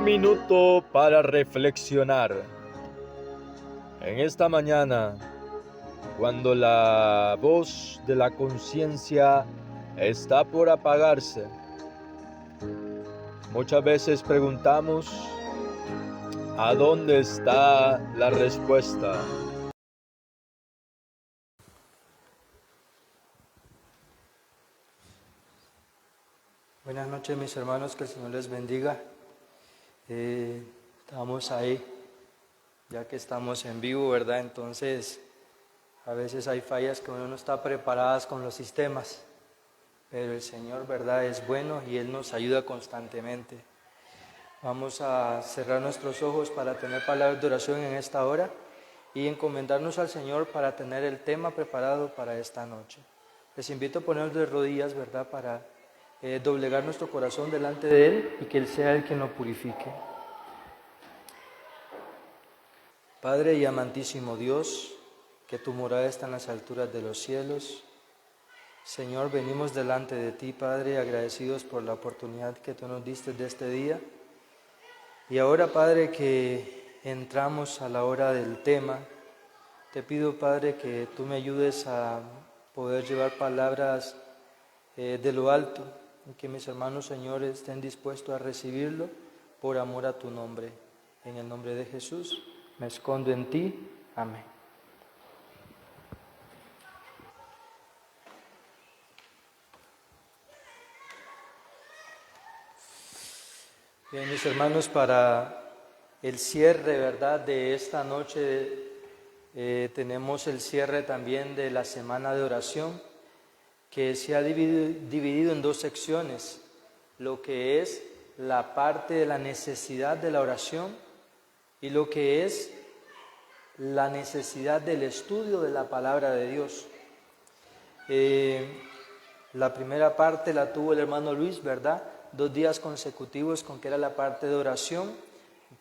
minuto para reflexionar. En esta mañana, cuando la voz de la conciencia está por apagarse, muchas veces preguntamos, ¿a dónde está la respuesta? Buenas noches, mis hermanos, que el Señor les bendiga. Estamos ahí, ya que estamos en vivo, ¿verdad? Entonces, a veces hay fallas que uno no está preparadas con los sistemas, pero el Señor, ¿verdad?, es bueno y Él nos ayuda constantemente. Vamos a cerrar nuestros ojos para tener palabras de oración en esta hora y encomendarnos al Señor para tener el tema preparado para esta noche. Les invito a ponernos de rodillas, ¿verdad?, para doblegar nuestro corazón delante de Él y que Él sea el quien lo purifique. Padre y amantísimo Dios, que tu morada está en las alturas de los cielos, Señor, venimos delante de ti, Padre, agradecidos por la oportunidad que tú nos diste de este día. Y ahora, Padre, que entramos a la hora del tema, te pido, Padre, que tú me ayudes a poder llevar palabras de lo alto, y que mis hermanos, Señor, estén dispuestos a recibirlo por amor a tu nombre. En el nombre de Jesús, me escondo en ti. Amén. Bien, mis hermanos, para el cierre, ¿verdad?, de esta noche, tenemos el cierre también de la semana de oración, que se ha dividido en dos secciones, lo que es la parte de la necesidad de la oración y lo que es la necesidad del estudio de la palabra de Dios. La primera parte la tuvo el hermano Luis, ¿verdad? 2 días consecutivos con que era la parte de oración,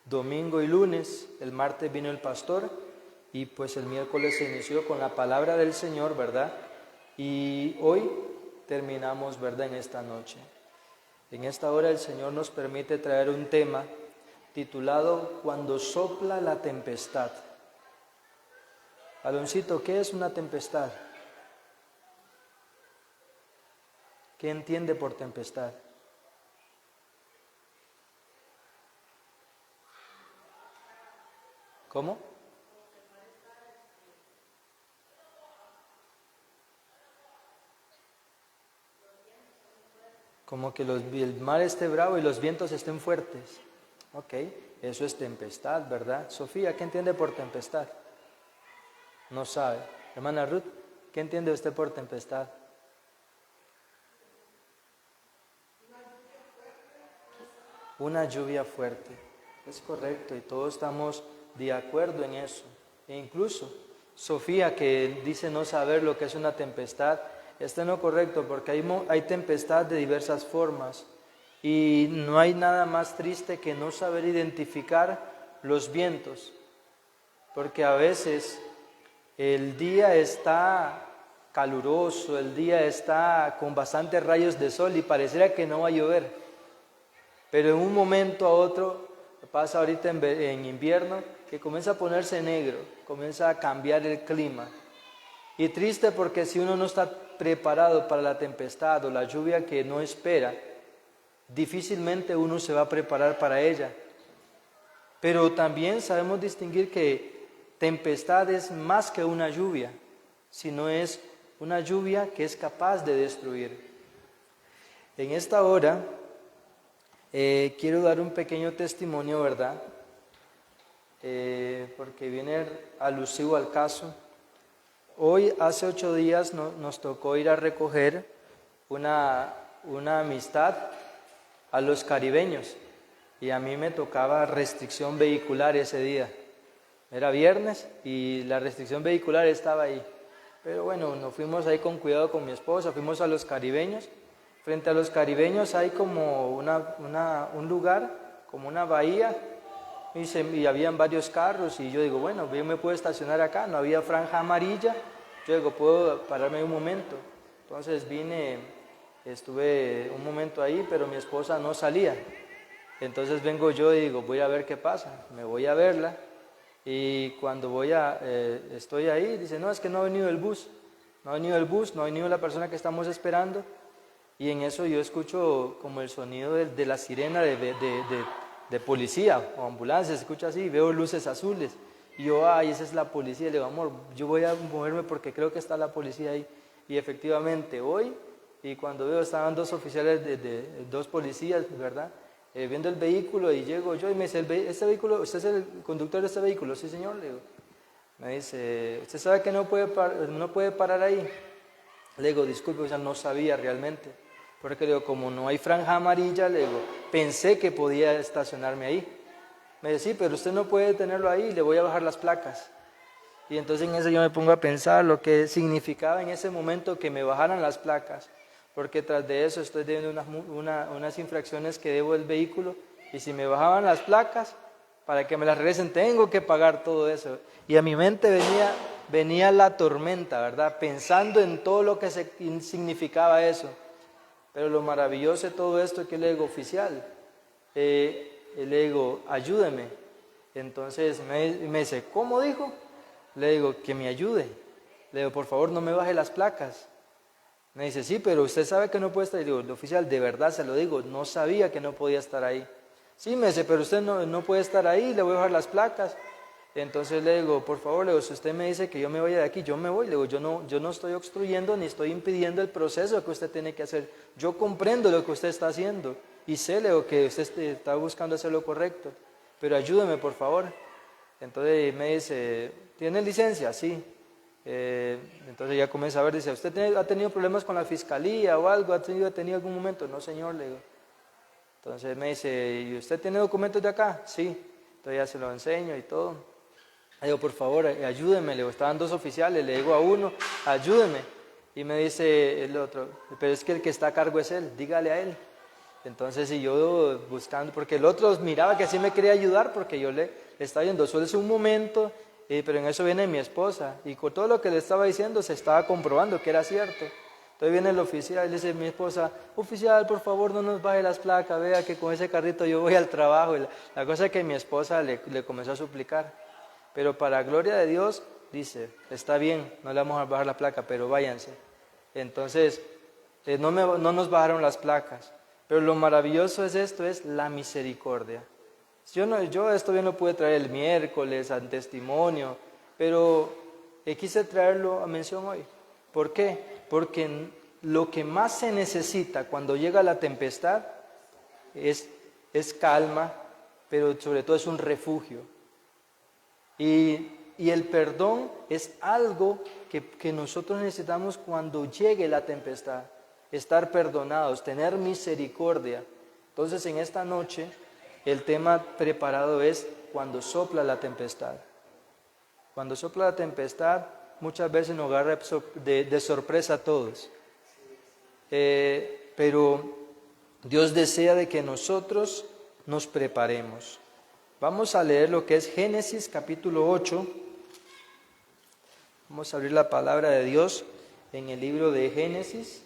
domingo y lunes. El martes vino el pastor y pues el miércoles se inició con la palabra del Señor, ¿verdad? Y hoy terminamos, ¿verdad?, en esta noche. En esta hora el Señor nos permite traer un tema titulado Cuando sopla la tempestad. Aloncito, ¿qué es una tempestad? ¿Qué entiende por tempestad? ¿Cómo? Como que el mar esté bravo y los vientos estén fuertes. Ok, eso es tempestad, ¿verdad? Sofía, ¿qué entiende por tempestad? No sabe. Hermana Ruth, ¿qué entiende usted por tempestad? Una lluvia fuerte. Es correcto y todos estamos de acuerdo en eso. E incluso Sofía, que dice no saber lo que es una tempestad, está en lo correcto porque hay tempestad de diversas formas y no hay nada más triste que no saber identificar los vientos, porque a veces el día está caluroso, el día está con bastantes rayos de sol y pareciera que no va a llover, pero en un momento a otro, pasa ahorita en invierno, que comienza a ponerse negro, comienza a cambiar el clima. Y triste porque si uno no está preparado para la tempestad o la lluvia que no espera, difícilmente uno se va a preparar para ella. Pero también sabemos distinguir que tempestad es más que una lluvia, sino es una lluvia que es capaz de destruir. En esta hora quiero dar un pequeño testimonio, ¿verdad? Porque viene alusivo al caso. Hoy, hace 8 días, nos tocó ir a recoger una amistad a los caribeños y a mí me tocaba restricción vehicular ese día. Era viernes y la restricción vehicular estaba ahí. Pero bueno, nos fuimos ahí con cuidado con mi esposa, fuimos a los caribeños. Frente a los caribeños hay como un lugar, como una bahía, y habían varios carros, y yo digo, bueno, yo me puedo estacionar acá, no había franja amarilla, yo digo, puedo pararme un momento. Entonces estuve un momento ahí, pero mi esposa no salía. Entonces vengo yo y digo, voy a ver qué pasa, me voy a verla. Y cuando estoy ahí, dice, no, es que no ha venido el bus. No ha venido el bus, no ha venido la persona que estamos esperando. Y en eso yo escucho como el sonido de la sirena de policía o ambulancia, se escucha así, veo luces azules. Y yo, ay, esa es la policía. Le digo, amor, yo voy a moverme porque creo que está la policía ahí. Y efectivamente voy, y cuando veo estaban dos oficiales, dos policías, ¿verdad? Viendo el vehículo, y llego yo y me dice, ¿este vehículo, usted es el conductor de este vehículo? Sí, señor, le digo. Me dice, ¿usted sabe que no puede parar ahí? Le digo, disculpe, o sea, no sabía realmente. Porque le digo, como no hay franja amarilla, le digo, pensé que podía estacionarme ahí. Me dice, sí, pero usted no puede tenerlo ahí, le voy a bajar las placas. Y entonces en eso yo me pongo a pensar lo que significaba en ese momento que me bajaran las placas. Porque tras de eso estoy debiendo unas infracciones que debo del vehículo. Y si me bajaban las placas, para que me las regresen, tengo que pagar todo eso. Y a mi mente venía la tormenta, ¿verdad? Pensando en todo lo que significaba eso. Pero lo maravilloso de todo esto es que le digo, oficial, le digo, ayúdeme. Entonces me dice, ¿cómo dijo? Le digo, que me ayude. Le digo, por favor, no me baje las placas. Me dice, sí, pero usted sabe que no puede estar. Y digo, oficial, de verdad se lo digo, no sabía que no podía estar ahí. Sí, me dice, pero usted no puede estar ahí, le voy a bajar las placas. Entonces le digo, por favor, le digo, si usted me dice que yo me vaya de aquí, yo me voy. Le digo, yo no estoy obstruyendo ni estoy impidiendo el proceso que usted tiene que hacer. Yo comprendo lo que usted está haciendo y sé, le digo, que usted está buscando hacer lo correcto, pero ayúdeme, por favor. Entonces me dice, ¿tiene licencia? Sí. Entonces ya comienza a ver, dice, ¿usted ha tenido problemas con la fiscalía o algo? ¿Ha tenido algún momento? No, señor, le digo. Entonces me dice, ¿y usted tiene documentos de acá? Sí. Entonces ya se lo enseño y todo. Le digo, por favor, ayúdeme. Le digo, estaban dos oficiales, le digo a uno, ayúdeme. Y me dice el otro, pero es que el que está a cargo es él, dígale a él. Entonces, y yo buscando, porque el otro miraba que sí me quería ayudar, porque yo le estaba viendo, solo es un momento, pero en eso viene mi esposa. Y con todo lo que le estaba diciendo se estaba comprobando que era cierto. Entonces viene el oficial y le dice mi esposa, oficial, por favor no nos baje las placas, vea que con ese carrito yo voy al trabajo. Y la cosa es que mi esposa le comenzó a suplicar. Pero para gloria de Dios, dice, está bien, no le vamos a bajar la placa, pero váyanse. Entonces, no nos bajaron las placas. Pero lo maravilloso es esto, es la misericordia. Yo esto bien lo pude traer el miércoles al testimonio, pero quise traerlo a mención hoy. ¿Por qué? Porque lo que más se necesita cuando llega la tempestad es calma, pero sobre todo es un refugio. Y el perdón es algo que nosotros necesitamos cuando llegue la tempestad. Estar perdonados, tener misericordia. Entonces en esta noche el tema preparado es cuando sopla la tempestad. Cuando sopla la tempestad muchas veces nos agarra de sorpresa a todos. Pero Dios desea de que nosotros nos preparemos. Vamos a leer lo que es Génesis capítulo 8. Vamos a abrir la palabra de Dios en el libro de Génesis.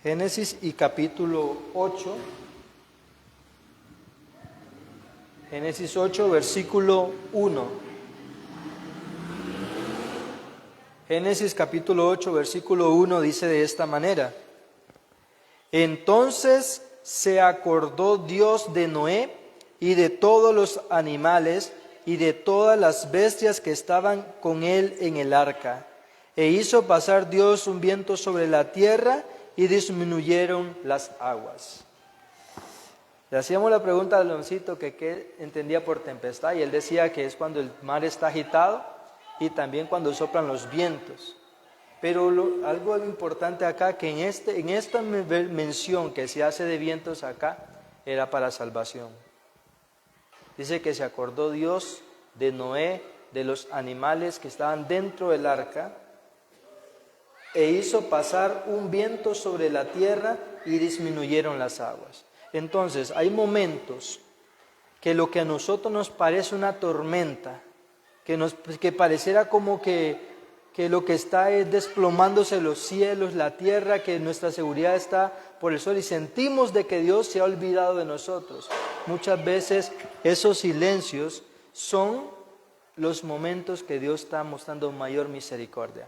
Génesis y capítulo 8. Génesis 8, versículo 1. Génesis capítulo 8, versículo 1 dice de esta manera. Entonces se acordó Dios de Noé y de todos los animales y de todas las bestias que estaban con él en el arca. E hizo pasar Dios un viento sobre la tierra y disminuyeron las aguas. Le hacíamos la pregunta a Leoncito que qué entendía por tempestad y él decía que es cuando el mar está agitado y también cuando soplan los vientos. Pero algo importante acá, que en esta mención que se hace de vientos acá, era para salvación. Dice que se acordó Dios de Noé, de los animales que estaban dentro del arca, e hizo pasar un viento sobre la tierra y disminuyeron las aguas. Entonces, hay momentos que lo que a nosotros nos parece una tormenta, que pareciera como que que lo que está es desplomándose los cielos, la tierra, que nuestra seguridad está por el sol y sentimos de que Dios se ha olvidado de nosotros. Muchas veces esos silencios son los momentos que Dios está mostrando mayor misericordia.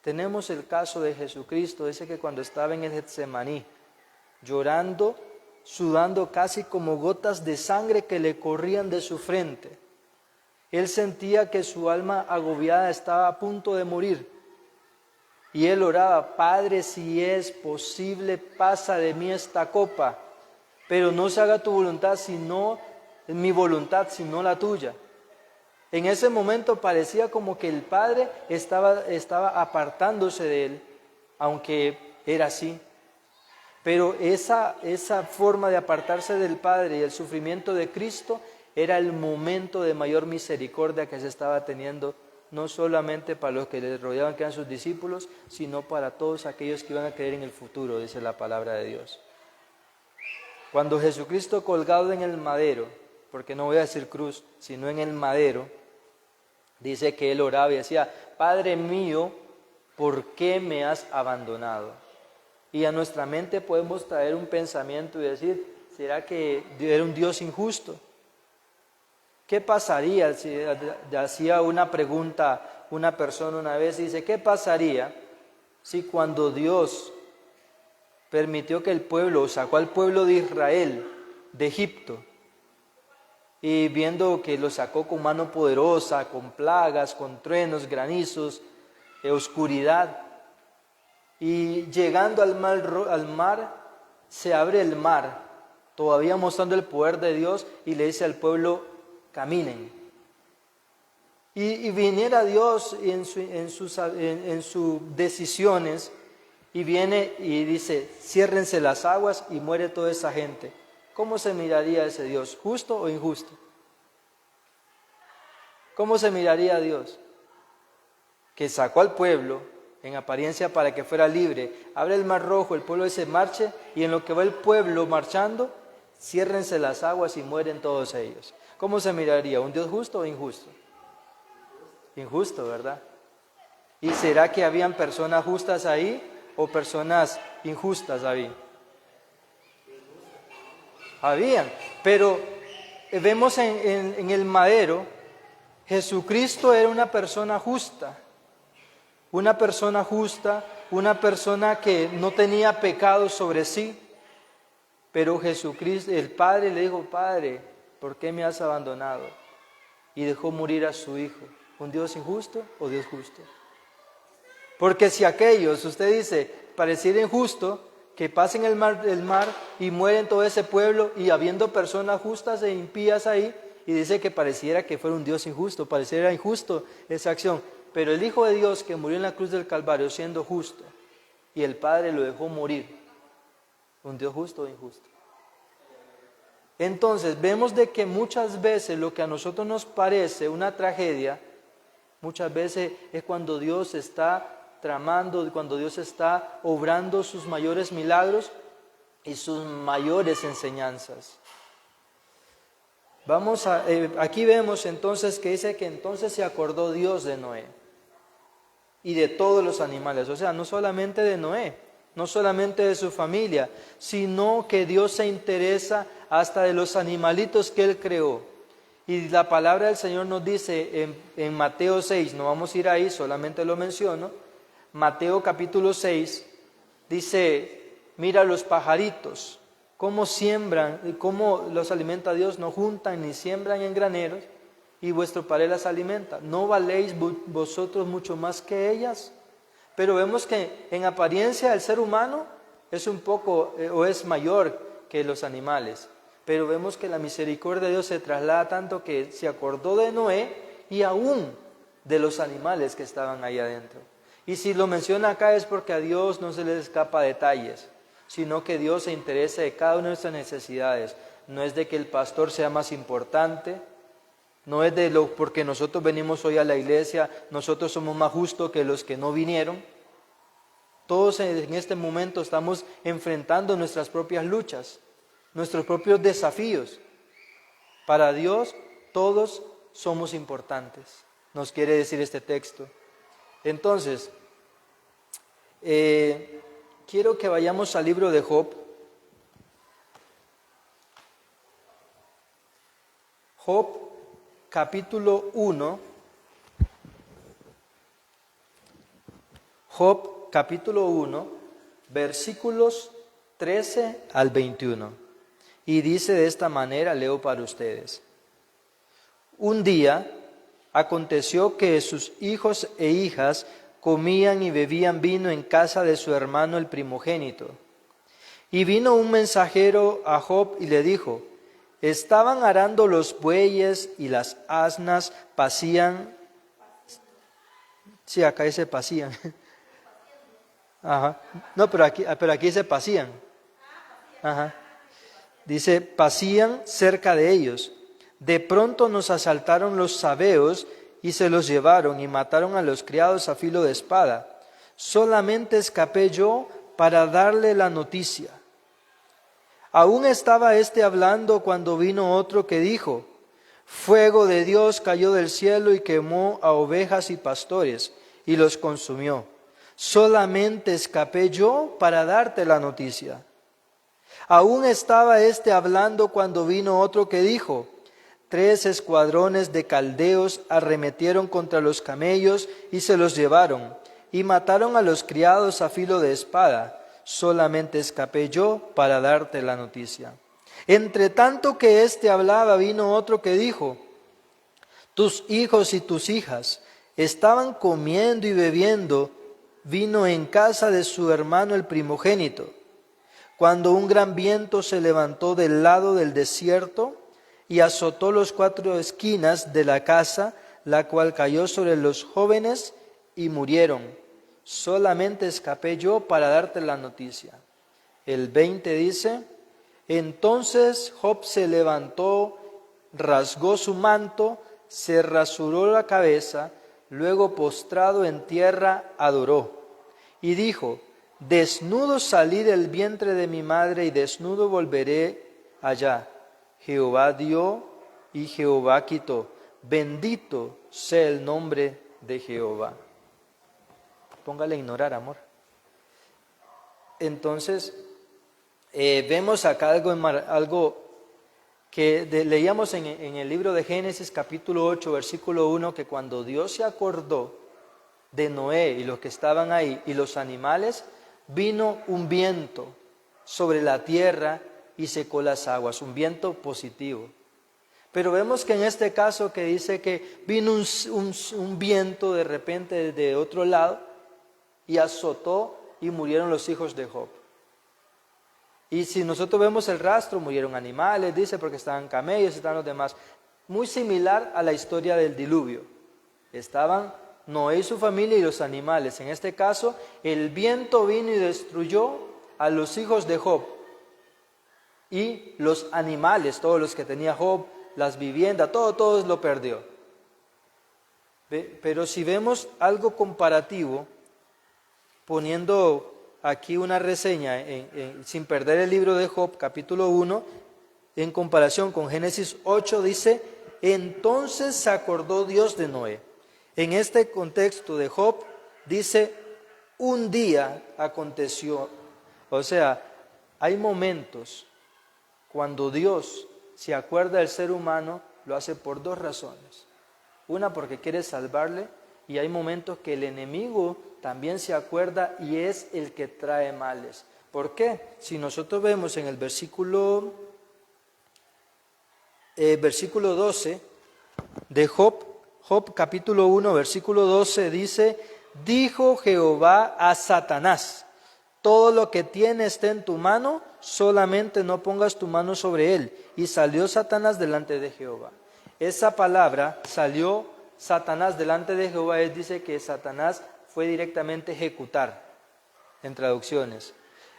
Tenemos el caso de Jesucristo, ese que cuando estaba en el Getsemaní, llorando, sudando casi como gotas de sangre que le corrían de su frente. Él sentía que su alma agobiada estaba a punto de morir. Y él oraba: Padre, si es posible, pasa de mí esta copa, pero no se haga tu voluntad, sino mi voluntad, sino la tuya. En ese momento parecía como que el Padre estaba apartándose de él, aunque era así. Pero esa forma de apartarse del Padre y el sufrimiento de Cristo era el momento de mayor misericordia que se estaba teniendo, no solamente para los que le rodeaban, que eran sus discípulos, sino para todos aquellos que iban a creer en el futuro, dice la palabra de Dios. Cuando Jesucristo colgado en el madero, porque no voy a decir cruz, sino en el madero, dice que él oraba y decía: Padre mío, ¿por qué me has abandonado? Y a nuestra mente podemos traer un pensamiento y decir: ¿será que era un Dios injusto? ¿Qué pasaría si hacía una pregunta una persona una vez y dice: ¿qué pasaría si cuando Dios permitió que el pueblo, sacó al pueblo de Israel de Egipto, y viendo que lo sacó con mano poderosa, con plagas, con truenos, granizos, oscuridad, y llegando al mar, se abre el mar, todavía mostrando el poder de Dios, y le dice al pueblo: caminen? Y viniera Dios en sus decisiones, y viene y dice: ciérrense las aguas y muere toda esa gente. ¿Cómo se miraría ese Dios? ¿Justo o injusto? ¿Cómo se miraría a Dios? Que sacó al pueblo en apariencia para que fuera libre, abre el mar rojo, el pueblo se marche, y en lo que va el pueblo marchando, ciérrense las aguas y mueren todos ellos. ¿Cómo se miraría? ¿Un Dios justo o injusto? Injusto, ¿verdad? ¿Y será que habían personas justas ahí o personas injustas ahí? Habían, pero vemos en el madero, Jesucristo era una persona justa, una persona justa, una persona que no tenía pecado sobre sí, pero Jesucristo, el Padre le dijo: Padre, ¿por qué me has abandonado? Y dejó morir a su Hijo. ¿Un Dios injusto o Dios justo? Porque si aquellos, usted dice, pareciera injusto que pasen el mar y mueren todo ese pueblo, y habiendo personas justas e impías ahí, y dice que pareciera que fuera un Dios injusto, pareciera injusto esa acción. Pero el Hijo de Dios que murió en la cruz del Calvario siendo justo, y el Padre lo dejó morir, ¿un Dios justo o injusto? Entonces vemos de que muchas veces lo que a nosotros nos parece una tragedia, muchas veces es cuando Dios está tramando, cuando Dios está obrando sus mayores milagros y sus mayores enseñanzas. Aquí vemos entonces que dice que entonces se acordó Dios de Noé y de todos los animales, o sea, no solamente de Noé, no solamente de su familia, sino que Dios se interesa hasta de los animalitos que Él creó. Y la palabra del Señor nos dice en Mateo 6, no vamos a ir ahí, solamente lo menciono, Mateo capítulo 6, dice: mira los pajaritos, cómo siembran y cómo los alimenta Dios, no juntan ni siembran en graneros, y vuestro Padre las alimenta. ¿No valéis vosotros mucho más que ellas? Pero vemos que en apariencia el ser humano es un poco o es mayor que los animales, pero vemos que la misericordia de Dios se traslada tanto que se acordó de Noé y aún de los animales que estaban ahí adentro. Y si lo menciona acá es porque a Dios no se le escapa detalles, sino que Dios se interesa de cada una de nuestras necesidades. No es de que el pastor sea más importante, no es porque nosotros venimos hoy a la iglesia, nosotros somos más justos que los que no vinieron. Todos en este momento estamos enfrentando nuestras propias luchas, nuestros propios desafíos. Para Dios todos somos importantes. nos quiere decir este texto. Entonces, quiero que vayamos al libro de Job. Job, capítulo 1. Job, capítulo 1, versículos 13 al 21. Y dice de esta manera, leo para ustedes. Un día aconteció que sus hijos e hijas comían y bebían vino en casa de su hermano el primogénito. Y vino un mensajero a Job y le dijo, estaban arando los bueyes y las asnas pacían. Sí, acá dice pacían. Ajá. No, pero aquí dice pacían. Ajá. Dice, pacían cerca de ellos. De pronto nos asaltaron los sabeos y se los llevaron y mataron a los criados a filo de espada. Solamente escapé yo para darle la noticia. Aún estaba éste hablando cuando vino otro que dijo, fuego de Dios cayó del cielo y quemó a ovejas y pastores y los consumió. Solamente escapé yo para darte la noticia. Aún estaba éste hablando cuando vino otro que dijo, 3 escuadrones de caldeos arremetieron contra los camellos y se los llevaron, y mataron a los criados a filo de espada. Solamente escapé yo para darte la noticia. Entre tanto que éste hablaba, vino otro que dijo, tus hijos y tus hijas estaban comiendo y bebiendo vino en casa de su hermano el primogénito, cuando un gran viento se levantó del lado del desierto y azotó las 4 esquinas de la casa, la cual cayó sobre los jóvenes y murieron. Solamente escapé yo para darte la noticia. El 20 dice, entonces Job se levantó, rasgó su manto, se rasuró la cabeza, luego postrado en tierra adoró. Y dijo, desnudo salí del vientre de mi madre y desnudo volveré allá. Jehová dio y Jehová quitó. Bendito sea el nombre de Jehová. Póngale a ignorar, amor. Entonces, vemos acá algo que leíamos en el libro de Génesis capítulo 8, versículo 1, que cuando Dios se acordó de Noé y los que estaban ahí y los animales, vino un viento sobre la tierra y secó las aguas, un viento positivo. Pero vemos que en este caso que dice que vino un viento de repente de otro lado y azotó y murieron los hijos de Job. Y si nosotros vemos el rastro, murieron animales, dice, porque estaban camellos, estaban los demás. Muy similar a la historia del diluvio. Estaban Noé y su familia y los animales. En este caso, el viento vino y destruyó a los hijos de Job. Y los animales, todos los que tenía Job, las viviendas, todo lo perdió. Pero si vemos algo comparativo, poniendo aquí una reseña sin perder el libro de Job, capítulo 1, en comparación con Génesis 8, dice, entonces se acordó Dios de Noé. En este contexto de Job, dice, un día aconteció. O sea, hay momentos cuando Dios se acuerda del ser humano, lo hace por 2 razones. Una, porque quiere salvarle, y hay momentos que el enemigo también se acuerda y es el que trae males. ¿Por qué? Si nosotros vemos en el versículo 12 de Job capítulo 1, versículo 12 dice, dijo Jehová a Satanás, todo lo que tiene está en tu mano, solamente no pongas tu mano sobre él. Y salió Satanás delante de Jehová. Esa palabra, salió Satanás delante de Jehová, dice que Satanás fue directamente ejecutar, en traducciones.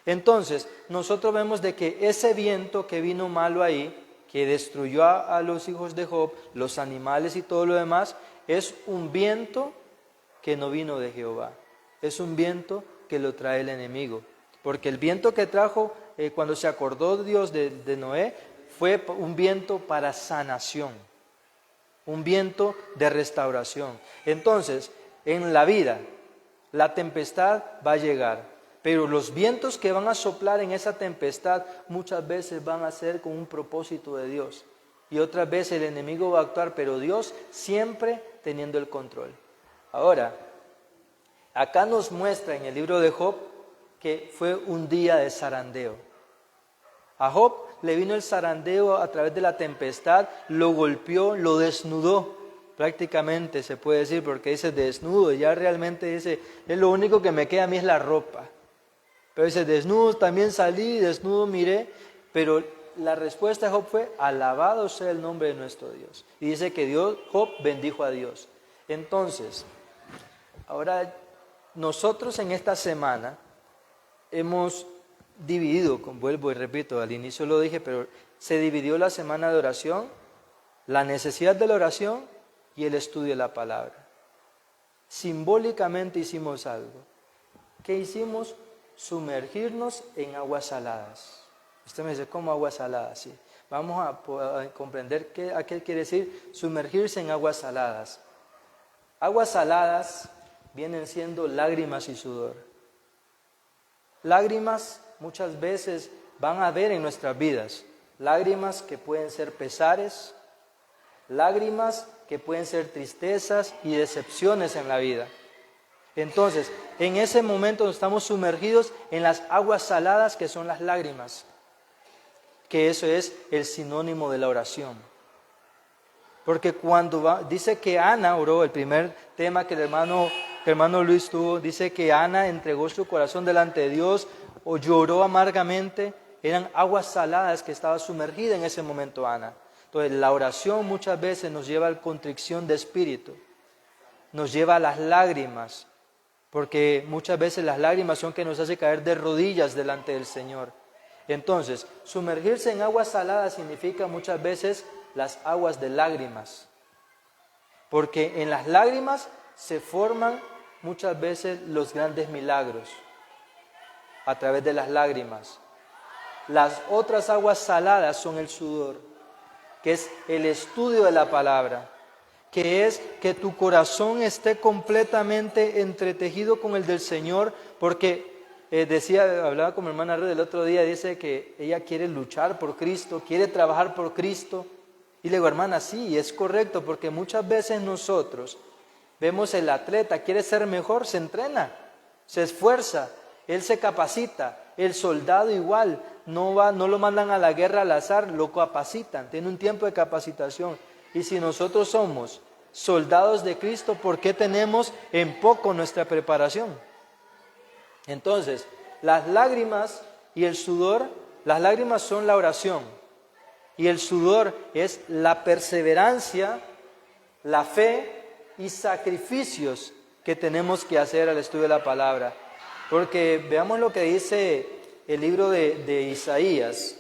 Entonces, nosotros vemos de que ese viento que vino malo ahí, que destruyó a los hijos de Job, los animales y todo lo demás, es un viento que no vino de Jehová. Es un viento que lo trae el enemigo. Porque el viento que trajo, cuando se acordó Dios de Noé, fue un viento para sanación. un viento de restauración. Entonces, en la vida, la tempestad va a llegar, pero los vientos que van a soplar en esa tempestad muchas veces van a ser con un propósito de Dios. Y otras veces el enemigo va a actuar, pero Dios siempre teniendo el control. Ahora, acá nos muestra en el libro de Job que fue un día de zarandeo. A Job le vino el zarandeo a través de la tempestad, lo golpeó, lo desnudó, prácticamente se puede decir, porque dice desnudo, ya realmente dice, es lo único que me queda a mí es la ropa. Pero dice desnudo también salí, desnudo miré, pero la respuesta de Job fue, alabado sea el nombre de nuestro Dios. Y dice que Job bendijo a Dios. Entonces, ahora nosotros en esta semana hemos dividido, vuelvo y repito, al inicio lo dije, pero se dividió la semana de oración, la necesidad de la oración y el estudio de la palabra. Simbólicamente hicimos algo. ¿Qué hicimos? Sumergirnos en aguas saladas. Usted me dice, ¿cómo aguas saladas? Sí. Vamos a comprender a qué quiere decir sumergirse en aguas saladas. Aguas saladas vienen siendo lágrimas y sudor. Lágrimas muchas veces van a haber en nuestras vidas. Lágrimas que pueden ser pesares, lágrimas que pueden ser tristezas y decepciones en la vida. Entonces, en ese momento nos estamos sumergidos en las aguas saladas que son las lágrimas, que eso es el sinónimo de la oración. Porque cuando dice que Ana oró, el primer tema que el hermano Luis tuvo, dice que Ana entregó su corazón delante de Dios o lloró amargamente, eran aguas saladas que estaba sumergida en ese momento Ana. Entonces la oración muchas veces nos lleva a la contrición de espíritu, nos lleva a las lágrimas, porque muchas veces las lágrimas son que nos hace caer de rodillas delante del Señor. Entonces, sumergirse en aguas saladas significa muchas veces las aguas de lágrimas, porque en las lágrimas se forman muchas veces los grandes milagros, a través de las lágrimas. Las otras aguas saladas son el sudor, que es el estudio de la palabra, que es que tu corazón esté completamente entretejido con el del Señor, porque hablaba con mi hermana Ruth el otro día, dice que ella quiere luchar por Cristo, quiere trabajar por Cristo, y le digo, hermana, sí, es correcto, porque muchas veces nosotros vemos el atleta, quiere ser mejor, se entrena, se esfuerza, él se capacita, el soldado igual, no lo mandan a la guerra al azar, lo capacitan, tiene un tiempo de capacitación. Y si nosotros somos soldados de Cristo, ¿por qué tenemos en poco nuestra preparación? Entonces, las lágrimas y el sudor, las lágrimas son la oración y el sudor es la perseverancia, la fe y sacrificios que tenemos que hacer al estudio de la palabra. Porque veamos lo que dice el libro de Isaías.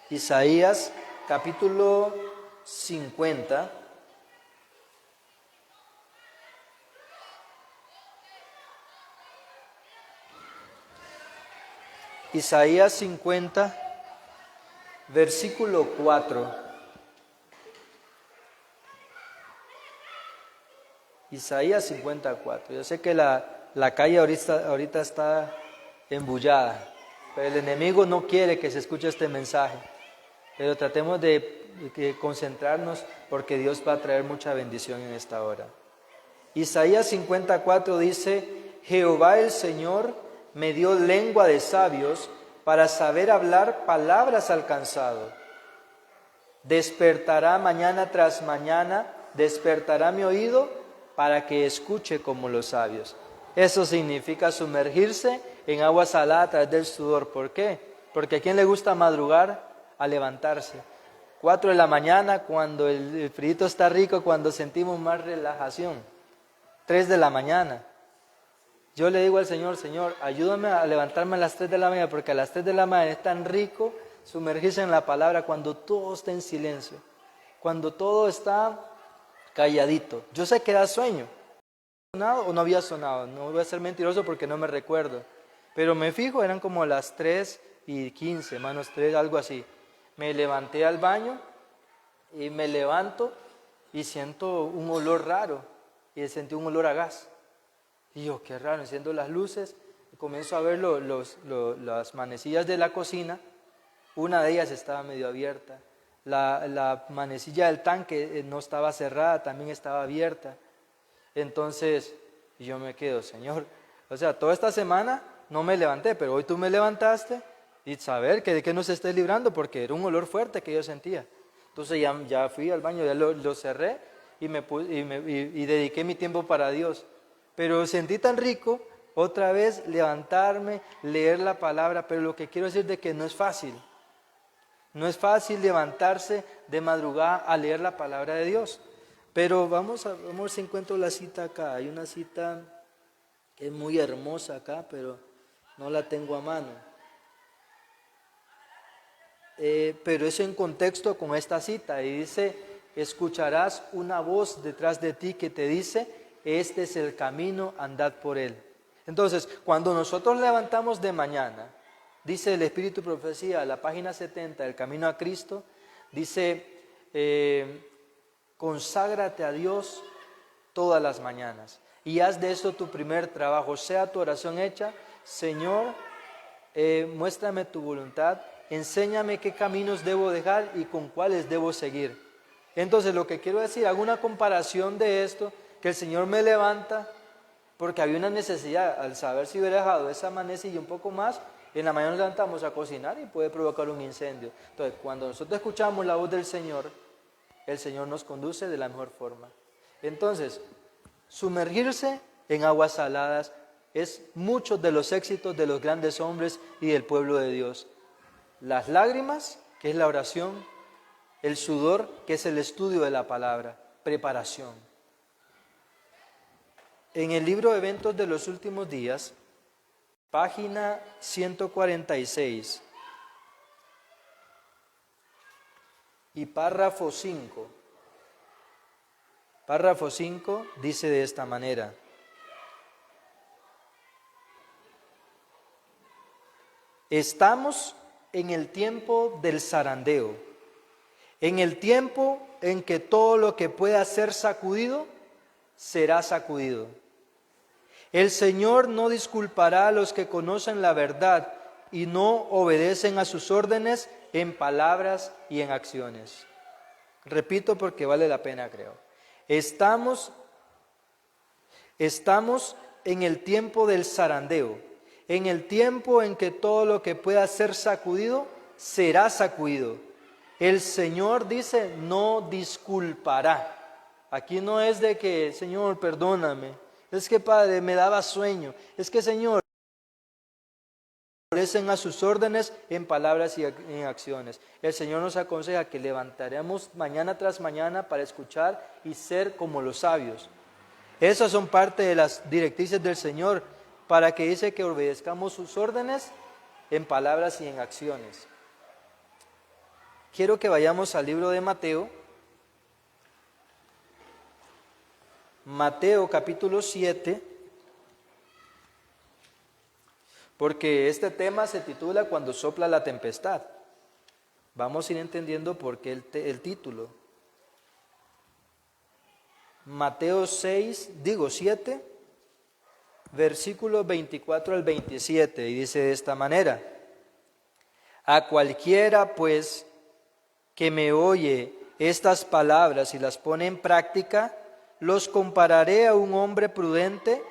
Isaías capítulo 50. Isaías 50, versículo 4. Isaías 54. Yo sé que la calle ahorita está embullada, pero el enemigo no quiere que se escuche este mensaje. Pero tratemos de concentrarnos porque Dios va a traer mucha bendición en esta hora. Isaías 54 dice, Jehová el Señor me dio lengua de sabios para saber hablar palabras al cansado. Despertará mañana tras mañana, despertará mi oído para que escuche como los sabios. Eso significa sumergirse en agua salada a través del sudor. ¿Por qué? Porque ¿a quién le gusta madrugar? A levantarse. 4 de la mañana cuando el frío está rico, cuando sentimos más relajación. 3 de la mañana. Yo le digo al Señor, Señor, ayúdame a levantarme a las 3 de la mañana, porque a las 3 de la mañana es tan rico sumergirse en la palabra cuando todo está en silencio, cuando todo está calladito. Yo sé que da sueño. ¿Sonado o no había sonado? No voy a ser mentiroso porque no me recuerdo. Pero me fijo, eran como las 3 y 15, -3, algo así. Me levanté al baño y me levanto y siento un olor raro y sentí un olor a gas. Y yo, qué raro, enciendo las luces, comienzo a ver las manecillas de la cocina, una de ellas estaba medio abierta, la manecilla del tanque no estaba cerrada, también estaba abierta. Entonces yo me quedo, Señor, o sea, toda esta semana no me levanté, pero hoy tú me levantaste y saber que de qué nos estés librando, porque era un olor fuerte que yo sentía. Entonces ya fui al baño, ya lo cerré y dediqué mi tiempo para Dios. Pero sentí tan rico otra vez levantarme, leer la palabra, pero lo que quiero decir es que no es fácil. No es fácil levantarse de madrugada a leer la palabra de Dios. Pero vamos a ver si encuentro la cita acá. Hay una cita que es muy hermosa acá, pero no la tengo a mano. Pero eso en contexto con esta cita. Y dice, escucharás una voz detrás de ti que te dice, este es el camino, andad por él. Entonces, cuando nosotros levantamos de mañana, dice el Espíritu y Profecía, la página 70, el camino a Cristo, dice, conságrate a Dios todas las mañanas y haz de eso tu primer trabajo, sea tu oración hecha, Señor, muéstrame tu voluntad, enséñame qué caminos debo dejar y con cuáles debo seguir. Entonces lo que quiero decir, hago una comparación de esto, que el Señor me levanta, porque había una necesidad, al saber si hubiera dejado esa manecilla un poco más, en la mañana nos levantamos a cocinar y puede provocar un incendio. Entonces cuando nosotros escuchamos la voz del Señor, el Señor nos conduce de la mejor forma. Entonces, sumergirse en aguas saladas es muchos de los éxitos de los grandes hombres y del pueblo de Dios. Las lágrimas, que es la oración, el sudor, que es el estudio de la palabra, preparación. En el libro de Eventos de los Últimos Días, página 146 y párrafo 5. Párrafo 5 dice de esta manera: estamos en el tiempo del zarandeo, en el tiempo en que todo lo que pueda ser sacudido, será sacudido. El Señor no disculpará a los que conocen la verdad y no obedecen a sus órdenes en palabras y en acciones. Repito porque vale la pena, creo. Estamos en el tiempo del zarandeo, en el tiempo en que todo lo que pueda ser sacudido, será sacudido. El Señor dice, no disculpará. Aquí no es de que, Señor, perdóname. Es que, Padre, me daba sueño. Es que, Señor, obedecen a sus órdenes en palabras y en acciones. El Señor nos aconseja que levantaremos mañana tras mañana para escuchar y ser como los sabios. Esas son parte de las directrices del Señor, para que dice que obedezcamos sus órdenes en palabras y en acciones. Quiero que vayamos al libro de Mateo. Mateo capítulo 7, porque este tema se titula Cuando sopla la tempestad. Vamos a ir entendiendo por qué el título. Mateo 7, versículos 24 al 27, y dice de esta manera: a cualquiera pues que me oye estas palabras y las pone en práctica, los compararé a un hombre prudente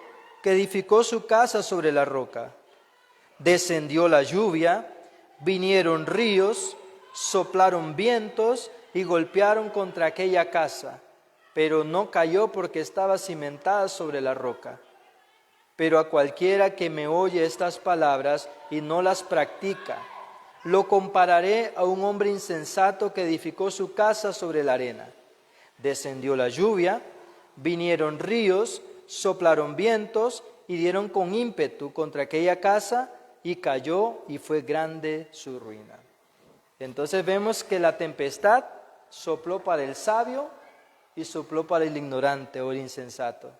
que edificó su casa sobre la roca. Descendió la lluvia, vinieron ríos, soplaron vientos y golpearon contra aquella casa, pero no cayó porque estaba cimentada sobre la roca. Pero a cualquiera que me oye estas palabras y no las practica, lo compararé a un hombre insensato que edificó su casa sobre la arena. Descendió la lluvia, vinieron ríos, soplaron vientos y dieron con ímpetu contra aquella casa y cayó y fue grande su ruina. Entonces vemos que la tempestad sopló para el sabio y sopló para el ignorante o el insensato.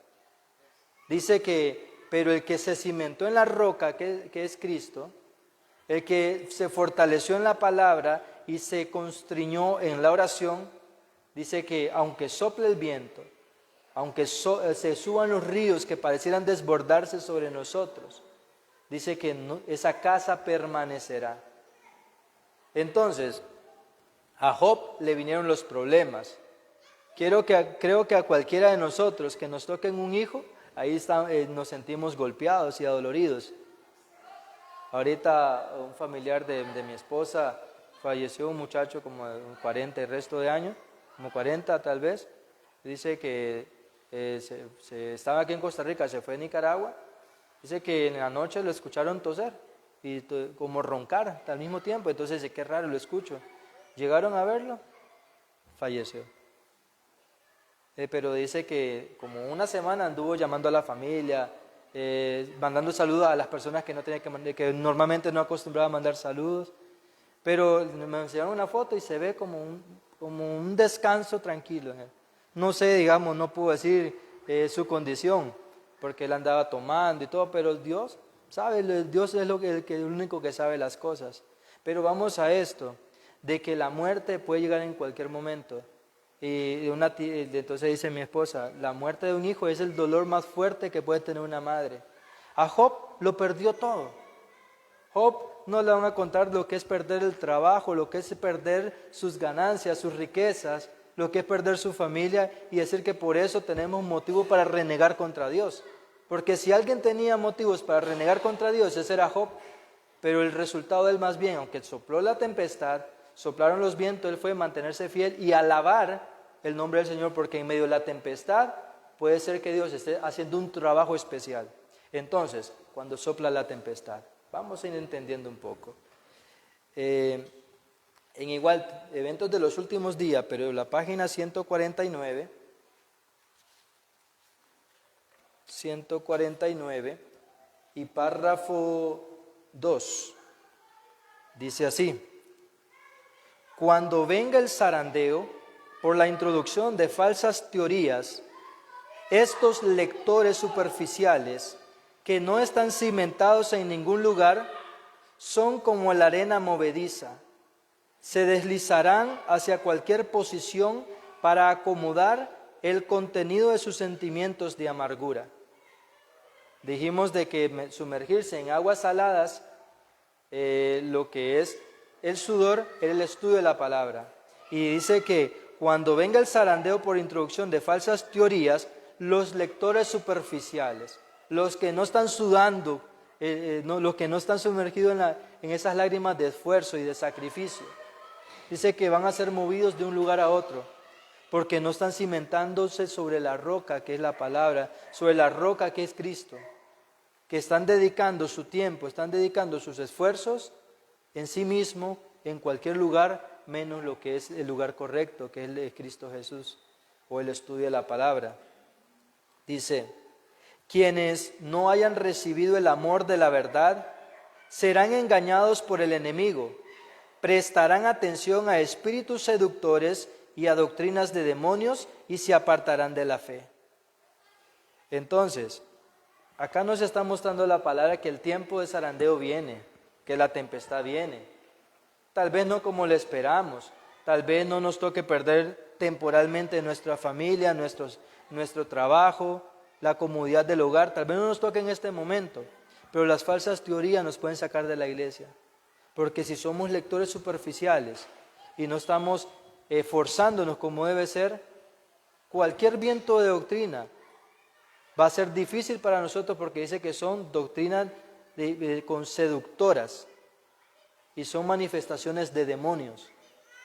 Dice que, pero el que se cimentó en la roca, que es Cristo, el que se fortaleció en la palabra y se constriñó en la oración, dice que aunque sople el viento, aunque se suban los ríos que parecieran desbordarse sobre nosotros, dice que esa casa permanecerá. Entonces, a Job le vinieron los problemas. Creo que a cualquiera de nosotros que nos toquen un hijo, ahí nos sentimos golpeados y adoloridos. Ahorita un familiar de mi esposa falleció, un muchacho como de 40 el resto de años, como 40 tal vez. Dice que se estaba aquí en Costa Rica, se fue a Nicaragua. Dice que en la noche lo escucharon toser y como roncar al mismo tiempo. Entonces dice, qué raro, lo escucho. Llegaron a verlo, falleció. Pero dice que como una semana anduvo llamando a la familia, mandando saludos a las personas que no tenía que normalmente no acostumbraba a mandar saludos. Pero me enseñaron una foto y se ve como un descanso tranquilo en él. No sé, digamos, no puedo decir su condición, porque él andaba tomando y todo, pero Dios sabe, Dios es el único que sabe las cosas. Pero vamos a esto, de que la muerte puede llegar en cualquier momento. Y entonces dice mi esposa, la muerte de un hijo es el dolor más fuerte que puede tener una madre. A Job lo perdió todo. Job no le van a contar lo que es perder el trabajo, lo que es perder sus ganancias, sus riquezas, lo que es perder su familia y decir que por eso tenemos motivo para renegar contra Dios. Porque si alguien tenía motivos para renegar contra Dios, ese era Job. Pero el resultado de él más bien, aunque sopló la tempestad, soplaron los vientos, él fue mantenerse fiel y alabar el nombre del Señor, porque en medio de la tempestad puede ser que Dios esté haciendo un trabajo especial. Entonces, cuando sopla la tempestad, vamos a ir entendiendo un poco. En igual, eventos de los últimos días, pero en la página 149 y párrafo 2, dice así: cuando venga el zarandeo por la introducción de falsas teorías, estos lectores superficiales que no están cimentados en ningún lugar son como la arena movediza. Se deslizarán hacia cualquier posición para acomodar el contenido de sus sentimientos de amargura. Dijimos de que sumergirse en aguas saladas, lo que es el sudor, era el estudio de la palabra. Y dice que cuando venga el zarandeo por introducción de falsas teorías, los lectores superficiales, los que no están sudando, los que no están sumergidos en esas lágrimas de esfuerzo y de sacrificio, dice que van a ser movidos de un lugar a otro, porque no están cimentándose sobre la roca que es la palabra, sobre la roca que es Cristo, que están dedicando su tiempo, están dedicando sus esfuerzos en sí mismo, en cualquier lugar, menos lo que es el lugar correcto, que es el de Cristo Jesús, o el estudio de la palabra. Dice, quienes no hayan recibido el amor de la verdad, serán engañados por el enemigo, prestarán atención a espíritus seductores y a doctrinas de demonios y se apartarán de la fe. Entonces, acá nos está mostrando la palabra que el tiempo de zarandeo viene, que la tempestad viene. Tal vez no como le esperamos, tal vez no nos toque perder temporalmente nuestra familia, nuestro trabajo, la comodidad del hogar, tal vez no nos toque en este momento, pero las falsas teorías nos pueden sacar de la iglesia, porque si somos lectores superficiales y no estamos esforzándonos como debe ser, cualquier viento de doctrina va a ser difícil para nosotros, porque dice que son doctrinas con seductoras y son manifestaciones de demonios.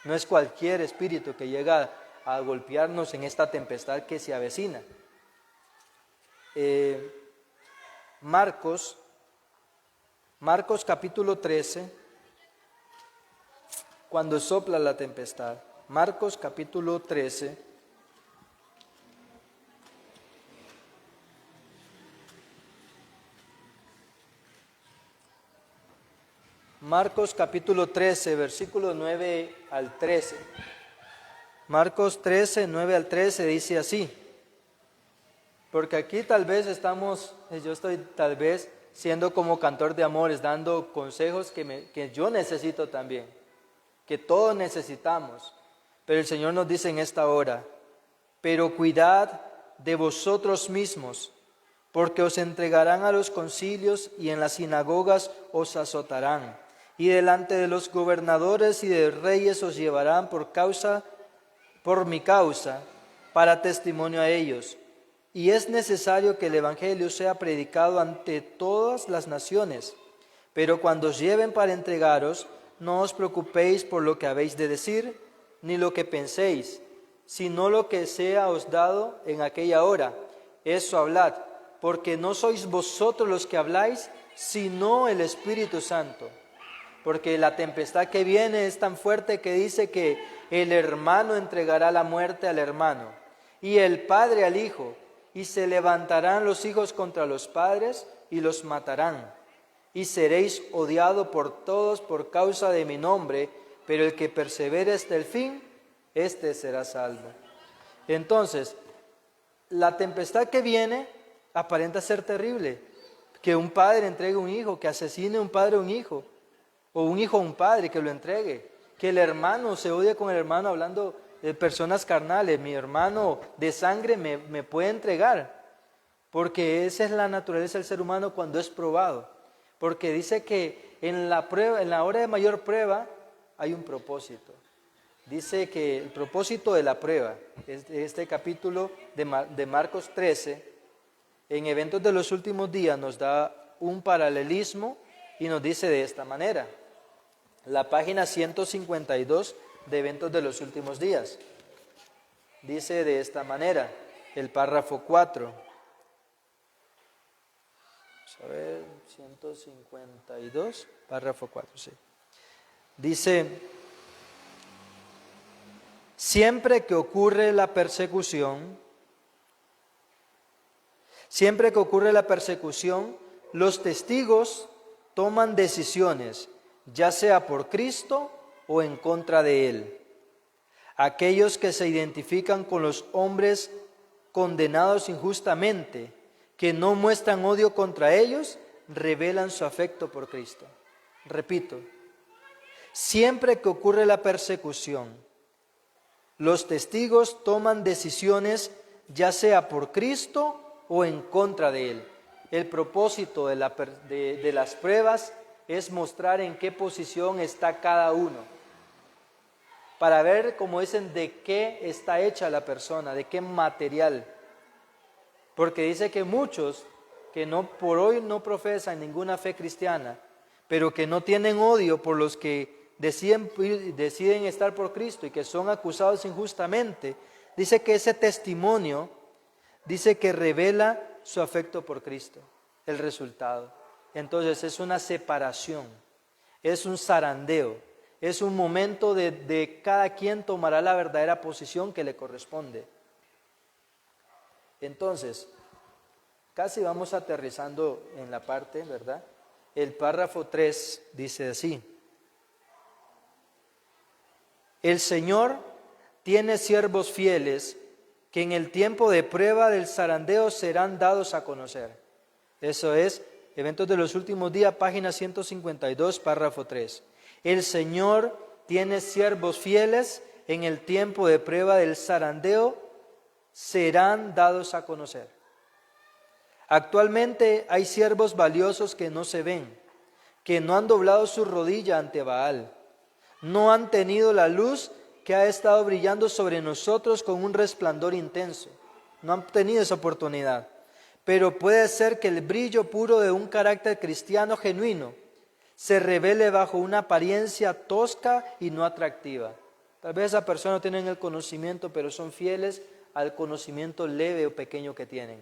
No es cualquier espíritu que llega a golpearnos en esta tempestad que se avecina. Marcos capítulo 13, cuando sopla la tempestad. Marcos capítulo 13. Marcos capítulo 13, versículos 9 al 13. Marcos 13, 9 al 13 dice así. Porque aquí tal vez yo estoy tal vez siendo como cantor de amores, dando consejos que yo necesito también, que todos necesitamos. Pero el Señor nos dice en esta hora, pero cuidad de vosotros mismos, porque os entregarán a los concilios y en las sinagogas os azotarán, y delante de los gobernadores y de reyes os llevarán por mi causa, para testimonio a ellos. Y es necesario que el Evangelio sea predicado ante todas las naciones. Pero cuando os lleven para entregaros, no os preocupéis por lo que habéis de decir, ni lo que penséis, sino lo que sea os dado en aquella hora. Eso hablad, porque no sois vosotros los que habláis, sino el Espíritu Santo. Porque la tempestad que viene es tan fuerte que dice que el hermano entregará la muerte al hermano, y el padre al hijo, y se levantarán los hijos contra los padres y los matarán. Y seréis odiados por todos por causa de mi nombre, pero el que persevere hasta el fin, éste será salvo. Entonces, la tempestad que viene aparenta ser terrible. Que un padre entregue un hijo, que asesine un padre a un hijo, o un hijo a un padre que lo entregue. Que el hermano se odie con el hermano hablando de personas carnales. Mi hermano de sangre me puede entregar. Porque esa es la naturaleza del ser humano cuando es probado. Porque dice que en la hora de mayor prueba hay un propósito. Dice que el propósito de la prueba, este capítulo de Marcos 13, en eventos de los últimos días nos da un paralelismo y nos dice de esta manera. La página 152 de eventos de los últimos días. Dice de esta manera, el párrafo 4. Vamos a ver, 152, párrafo 4, sí. Dice, siempre que ocurre la persecución, los testigos toman decisiones, ya sea por Cristo o en contra de Él. Aquellos que se identifican con los hombres condenados injustamente, que no muestran odio contra ellos, revelan su afecto por Cristo. Repito, siempre que ocurre la persecución, los testigos toman decisiones, ya sea por Cristo o en contra de Él. El propósito de las pruebas es mostrar en qué posición está cada uno, para ver, como dicen, de qué está hecha la persona, de qué material. Porque dice que muchos que por hoy no profesan ninguna fe cristiana, pero que no tienen odio por los que deciden estar por Cristo y que son acusados injustamente, dice que ese testimonio, dice que revela su afecto por Cristo, el resultado. Entonces es una separación, es un zarandeo, es un momento de cada quien tomará la verdadera posición que le corresponde. Entonces, casi vamos aterrizando en la parte, ¿verdad? El párrafo 3 dice así: el Señor tiene siervos fieles que en el tiempo de prueba del zarandeo serán dados a conocer. Eso es, Eventos de los Últimos Días, página 152, párrafo 3. El Señor tiene siervos fieles en el tiempo de prueba del zarandeo serán dados a conocer. Actualmente hay siervos valiosos que no se ven, que no han doblado su rodilla ante Baal, no han tenido la luz que ha estado brillando sobre nosotros con un resplandor intenso. No han tenido esa oportunidad. Pero puede ser que el brillo puro de un carácter cristiano genuino se revele bajo una apariencia tosca y no atractiva. Tal vez esa persona no tiene el conocimiento, pero son fieles al conocimiento leve o pequeño que tienen.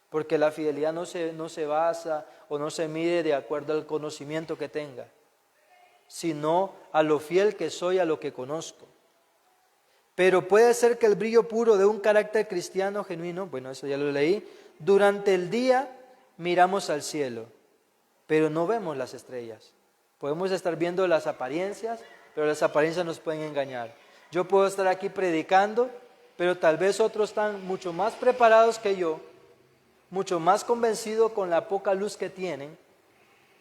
Porque la fidelidad no se basa o no se mide de acuerdo al conocimiento que tenga, sino a lo fiel que soy a lo que conozco. Pero puede ser que el brillo puro de un carácter cristiano genuino, bueno, eso ya lo leí, durante el día miramos al cielo, pero no vemos las estrellas. Podemos estar viendo las apariencias, pero las apariencias nos pueden engañar. Yo puedo estar aquí predicando, pero tal vez otros están mucho más preparados que yo, mucho más convencidos con la poca luz que tienen,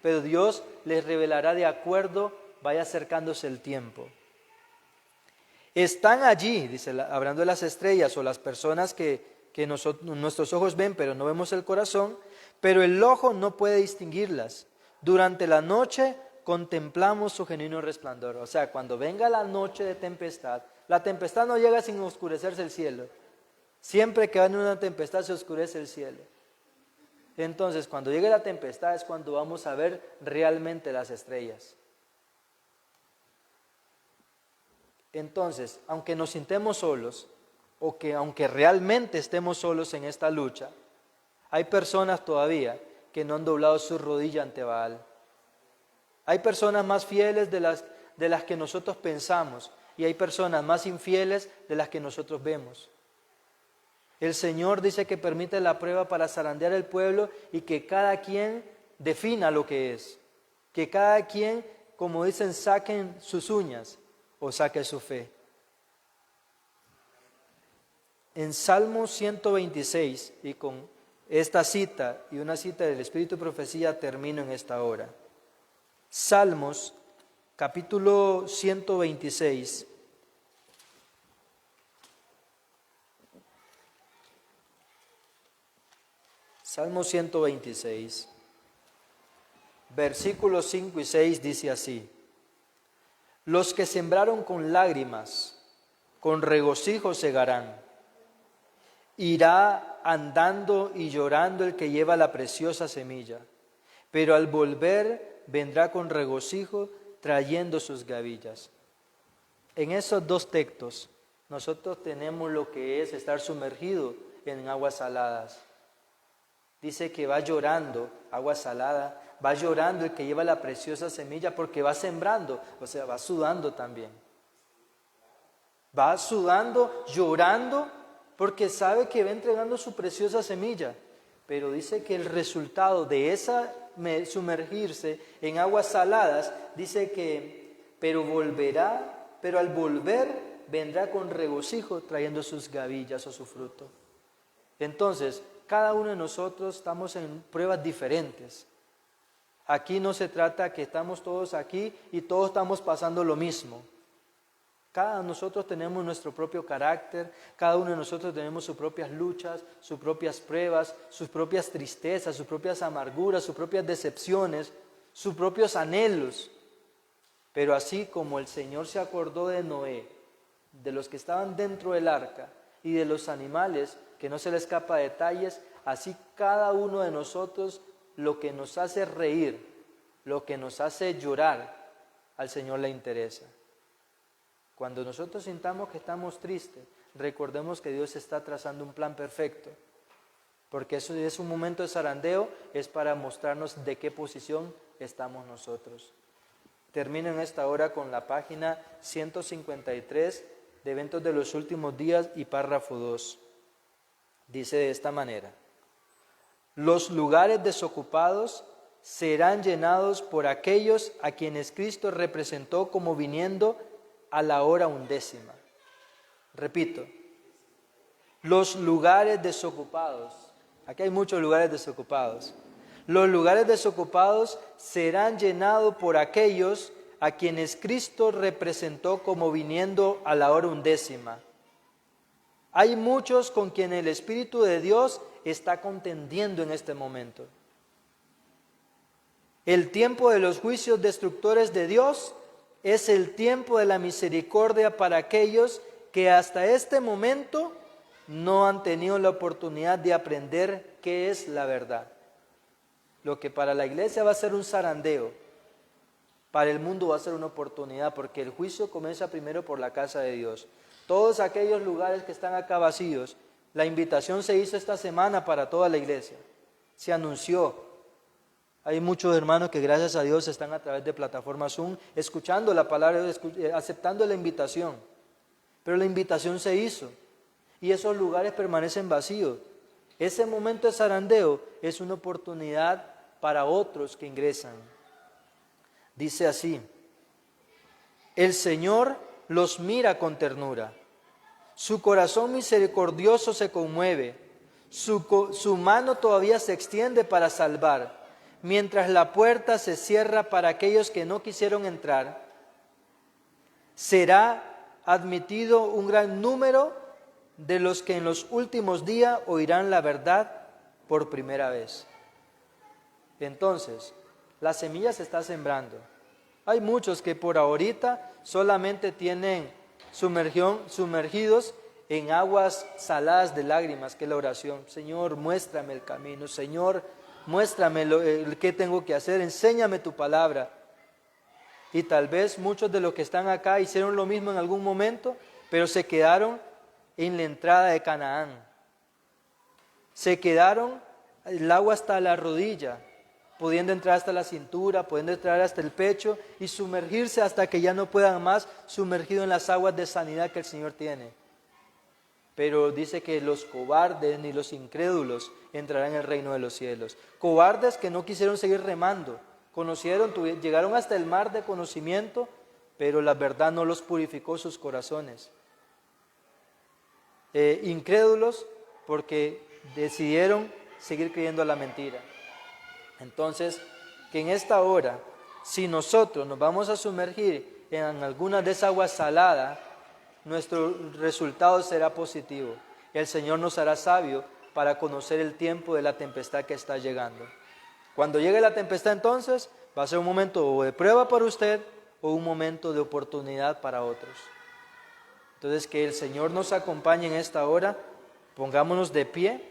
pero Dios les revelará de acuerdo, vaya acercándose el tiempo. Están allí, dice, hablando de las estrellas o las personas que nuestros ojos ven, pero no vemos el corazón, pero el ojo no puede distinguirlas. Durante la noche contemplamos su genuino resplandor. O sea, cuando venga la noche de tempestad, la tempestad no llega sin oscurecerse el cielo. Siempre que va en una tempestad se oscurece el cielo. Entonces, cuando llegue la tempestad es cuando vamos a ver realmente las estrellas. Entonces, aunque nos sintemos solos, o que aunque realmente estemos solos en esta lucha, hay personas todavía que no han doblado su rodilla ante Baal. Hay personas más fieles de las que nosotros pensamos, y hay personas más infieles de las que nosotros vemos. El Señor dice que permite la prueba para zarandear el pueblo y que cada quien defina lo que es. Que cada quien, como dicen, saquen sus uñas o saque su fe. En Salmo 126, y con esta cita y una cita del Espíritu y Profecía termino en esta hora. Salmos, capítulo 126. Salmo 126, versículos 5 y 6 dice así: los que sembraron con lágrimas, con regocijo segarán. Irá andando y llorando el que lleva la preciosa semilla, pero al volver vendrá con regocijo trayendo sus gavillas. En esos dos textos nosotros tenemos lo que es estar sumergido en aguas saladas. Dice que va llorando, agua salada, va llorando el que lleva la preciosa semilla porque va sembrando, o sea, va sudando también. Va sudando, llorando, porque sabe que va entregando su preciosa semilla. Pero dice que el resultado de esa sumergirse en aguas saladas, dice que, pero al volver vendrá con regocijo trayendo sus gavillas o su fruto. Entonces, cada uno de nosotros estamos en pruebas diferentes. Aquí no se trata que estamos todos aquí y todos estamos pasando lo mismo. Cada uno de nosotros tenemos nuestro propio carácter, cada uno de nosotros tenemos sus propias luchas, sus propias pruebas, sus propias tristezas, sus propias amarguras, sus propias decepciones, sus propios anhelos. Pero así como el Señor se acordó de Noé, de los que estaban dentro del arca y de los animales, que no se le escapa detalles, así cada uno de nosotros, lo que nos hace reír, lo que nos hace llorar, al Señor le interesa. Cuando nosotros sintamos que estamos tristes, recordemos que Dios está trazando un plan perfecto, porque eso es un momento de zarandeo, es para mostrarnos de qué posición estamos nosotros. Termino en esta hora con la página 153 de Eventos de los Últimos Días y párrafo 2. Dice de esta manera: los lugares desocupados serán llenados por aquellos a quienes Cristo representó como viniendo a la hora 11. Repito, los lugares desocupados. Aquí hay muchos lugares desocupados. Los lugares desocupados serán llenados por aquellos a quienes Cristo representó como viniendo a la hora 11. Hay muchos con quienes el Espíritu de Dios está contendiendo en este momento. El tiempo de los juicios destructores de Dios es el tiempo de la misericordia para aquellos que hasta este momento no han tenido la oportunidad de aprender qué es la verdad. Lo que para la iglesia va a ser un zarandeo, para el mundo va a ser una oportunidad, porque el juicio comienza primero por la casa de Dios. Todos aquellos lugares que están acá vacíos, la invitación se hizo esta semana para toda la iglesia, se anunció. Hay muchos hermanos que gracias a Dios están a través de plataforma Zoom, escuchando la palabra, aceptando la invitación. Pero la invitación se hizo y esos lugares permanecen vacíos. Ese momento de zarandeo es una oportunidad para otros que ingresan. Dice así: el Señor los mira con ternura, su corazón misericordioso se conmueve, Su mano todavía se extiende para salvar, mientras la puerta se cierra para aquellos que no quisieron entrar. Será admitido un gran número de los que en los últimos días oirán la verdad por primera vez. Entonces, la semilla se está sembrando. Hay muchos que por ahorita solamente tienen sumergidos en aguas saladas de lágrimas, que es la oración. Señor, muéstrame el camino. Señor, muéstrame qué tengo que hacer. Enséñame tu palabra. Y tal vez muchos de los que están acá hicieron lo mismo en algún momento, pero se quedaron en la entrada de Canaán. Se quedaron el agua hasta la rodilla, pudiendo entrar hasta la cintura, pudiendo entrar hasta el pecho y sumergirse hasta que ya no puedan más, sumergido en las aguas de sanidad que el Señor tiene. Pero dice que los cobardes ni los incrédulos entrarán en el reino de los cielos. Cobardes que no quisieron seguir remando, llegaron hasta el mar de conocimiento, pero la verdad no los purificó sus corazones. Incrédulos porque decidieron seguir creyendo a la mentira. Entonces, que en esta hora, si nosotros nos vamos a sumergir en alguna de esas aguas saladas, nuestro resultado será positivo. El Señor nos hará sabio para conocer el tiempo de la tempestad que está llegando. Cuando llegue la tempestad, entonces, va a ser un momento de prueba para usted o un momento de oportunidad para otros. Entonces, que el Señor nos acompañe en esta hora. Pongámonos de pie.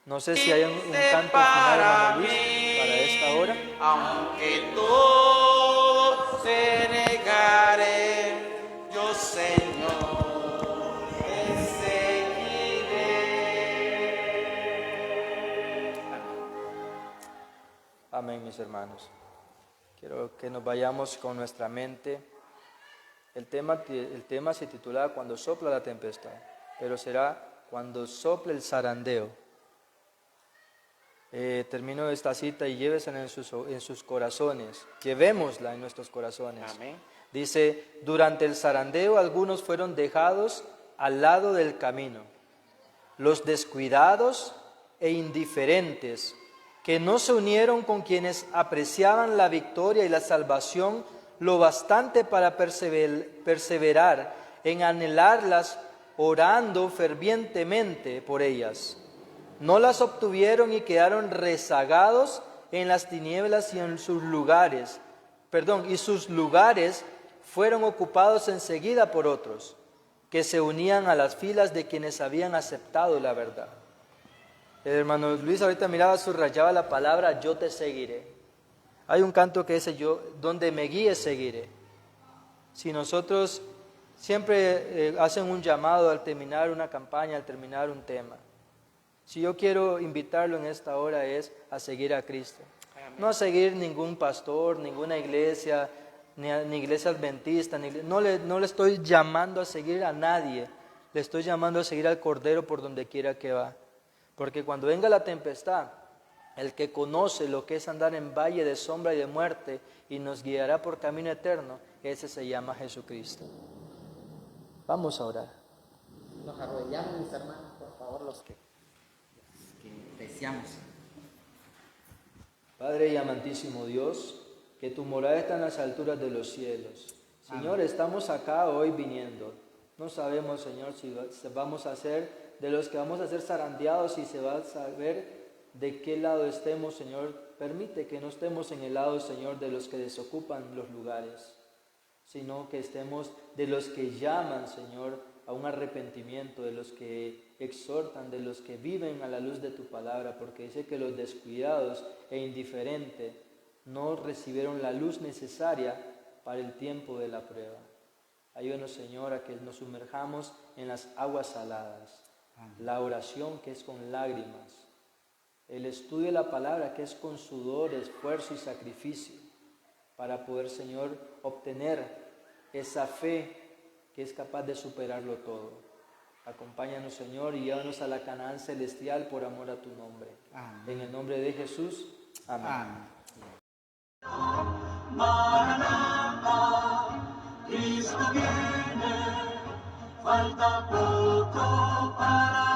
No sé si hay un canto final, hermano Luis, para esta hora. Aunque todo te negaré, yo, Señor, te seguiré. Amén, mis hermanos. Quiero que nos vayamos con nuestra mente. El tema se titula Cuando sopla la tempestad, pero será cuando sople el zarandeo. Termino esta cita y llévesela en sus corazones, llevémosla en nuestros corazones. Amén. Dice, durante el zarandeo algunos fueron dejados al lado del camino, los descuidados e indiferentes, que no se unieron con quienes apreciaban la victoria y la salvación lo bastante para perseverar en anhelarlas, orando fervientemente por ellas. No las obtuvieron y quedaron rezagados en las tinieblas y en sus lugares. Y sus lugares fueron ocupados enseguida por otros, que se unían a las filas de quienes habían aceptado la verdad. El hermano Luis ahorita subrayaba la palabra yo te seguiré. Hay un canto que dice yo, donde me guíes seguiré. Si nosotros siempre hacen un llamado al terminar una campaña, al terminar un tema. Si yo quiero invitarlo en esta hora es a seguir a Cristo. Amén. No a seguir ningún pastor, ninguna iglesia, ni iglesia adventista. No le estoy llamando a seguir a nadie. Le estoy llamando a seguir al Cordero por donde quiera que va. Porque cuando venga la tempestad, el que conoce lo que es andar en valle de sombra y de muerte y nos guiará por camino eterno, ese se llama Jesucristo. Vamos a orar. Nos arrodillamos, mis hermanos, por favor, los que deseamos. Padre y amantísimo Dios, que tu morada está en las alturas de los cielos. Señor, estamos acá hoy viniendo. No sabemos, Señor, si vamos a ser de los que vamos a ser zarandeados y se va a saber de qué lado estemos, Señor. Permite que no estemos en el lado, Señor, de los que desocupan los lugares, sino que estemos de los que llaman, Señor, a un arrepentimiento, de los que exhortan, de los que viven a la luz de tu palabra, porque dice que los descuidados e indiferentes no recibieron la luz necesaria para el tiempo de la prueba. Ayúdanos, Señor, a que nos sumerjamos en las aguas saladas, la oración que es con lágrimas, el estudio de la palabra que es con sudor, esfuerzo y sacrificio, para poder, Señor, obtener esa fe que es capaz de superarlo todo. Acompáñanos, Señor, y llévanos a la Canaán celestial por amor a tu nombre. Amén. En el nombre de Jesús. Amén. Amén. Maranatha, Cristo viene, falta poco para